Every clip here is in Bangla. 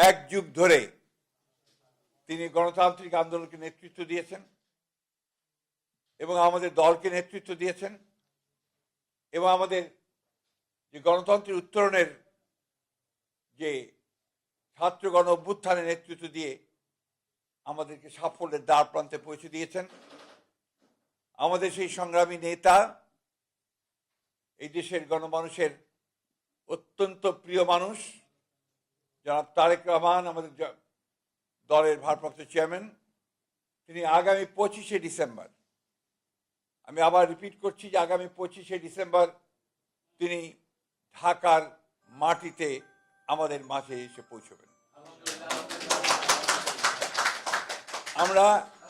এক যুগ ধরে তিনি গণতান্ত্রিক আন্দোলনকে নেতৃত্ব দিয়েছেন এবং আমাদের দলকে নেতৃত্ব দিয়েছেন এবং আমাদের যে গণতন্ত্রের উত্তরণের যে ছাত্রগণ অভ্যুত্থানে নেতৃত্ব দিয়ে আমাদেরকে সাফল্যের দ্বার প্রান্তে পৌঁছে দিয়েছেন। আমাদের সেই সংগ্রামী নেতা, এই দেশের গণমানুষের অত্যন্ত প্রিয় মানুষ জনাব তারেক রহমান, আমাদের দলের ভারপ্রাপ্ত চেয়ারম্যান, তিনি আগামী 25শে ডিসেম্বর, আমি আবার রিপিট করছি যে আগামী 25শে ডিসেম্বর তিনি ঢাকার মাটিতে আমাদের মাঝে এসে পৌঁছবেন। আমরা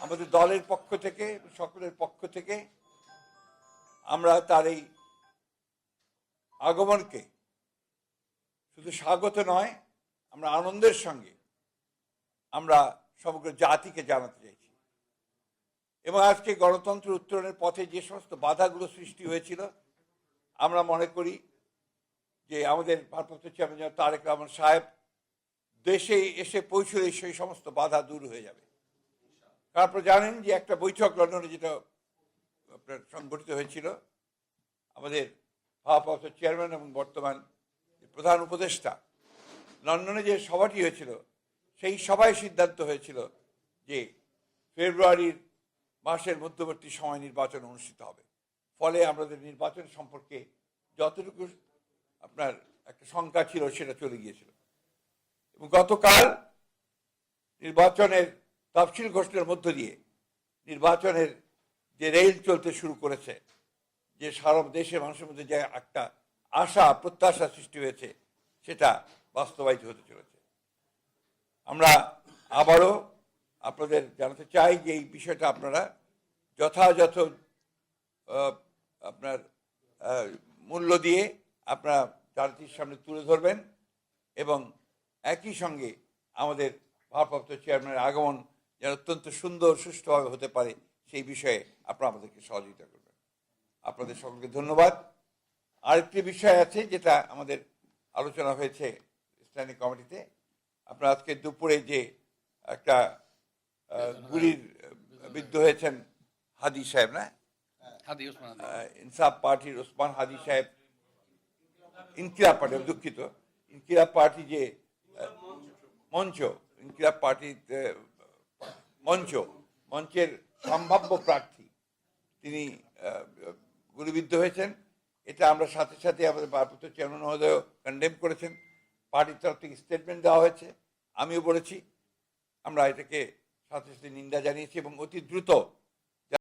আমাদের দলের পক্ষ থেকে, সকলের পক্ষ থেকে আমরা তার এই আগমনকে শুধু স্বাগত নয়, আমরা আনন্দের সঙ্গে আমরা সমগ্র জাতিকে জানাতে চাইছি। এবং আজকে গণতন্ত্র উত্তরণের পথে যে সমস্ত বাধাগুলো সৃষ্টি হয়েছিল, আমরা মনে করি যে আমাদের ভারপ্রাপ্ত চেয়ারম্যান তারেক রহমান সাহেব দেশে এসে পৌঁছলে সেই সমস্ত বাধা দূর হয়ে যাবে। তারপর জানেন যে একটা বৈঠক লন্ডনে যেটা আপনার সংগঠিত হয়েছিল, আমাদের ভারপ্রাপ্ত চেয়ারম্যান এবং বর্তমান প্রধান উপদেষ্টা লন্ডনে যে সভাটি হয়েছিল, সেই সভায় সিদ্ধান্ত হয়েছিল যে ফেব্রুয়ারির মাসের মধ্যবর্তী সময় নির্বাচন অনুষ্ঠিত হবে। ফলে আমাদের নির্বাচন সম্পর্কে যতটুকু আপনার একটা শঙ্কা ছিল সেটা চলে গিয়েছিল। এবং গতকাল নির্বাচনের তফসিল ঘোষণার মধ্য দিয়ে নির্বাচনের যে রেল চলতে শুরু করেছে, যে সারা দেশের মানুষের মধ্যে যে একটা আশা প্রত্যাশা সৃষ্টি হয়েছে, সেটা বাস্তবায়িত হতে চলেছে। আমরা আবারও আপনাদের জানাতে চাই যে এই বিষয়টা আপনারা যথাযথ আপনার মূল্য দিয়ে আপনারা জাতির সামনে তুলে ধরবেন এবং একই সঙ্গে আমাদের ভারপ্রাপ্ত চেয়ারম্যানের আগমন যেন অত্যন্ত সুন্দর সুষ্ঠুভাবে হতে পারে সেই বিষয়ে আপনারা আমাদেরকে সহযোগিতা করবেন। আপনাদের সকলকে ধন্যবাদ। আরেকটি বিষয় আছে যেটা আমাদের আলোচনা হয়েছে স্ট্যান্ডিং কমিটিতে। আপনারা আজকে দুপুরে যে একটা গুলির বিদ্ধ হয়েছেন হাদি সাহেব, না ইনসাফ পার্টির ওসমান হাদি সাহেব, ইনকিলাব পার্টি, দুঃখিত, ইনকিলাব পার্টি যে মঞ্চ, ইনকিলাব পার্টি মঞ্চের সম্ভাব্য প্রার্থী তিনি গুলিবিদ্ধ হয়েছেন। এটা আমরা সাথে সাথে আমাদের ভারপ্রাপ্ত চেয়ারম্যান মহোদয় কন্ডেম করেছেন, পার্টির তরফ থেকে স্টেটমেন্ট দেওয়া হয়েছে, আমিও বলেছি। আমরা এটাকে সাথে সাথে নিন্দা জানিয়েছি এবং অতি দ্রুত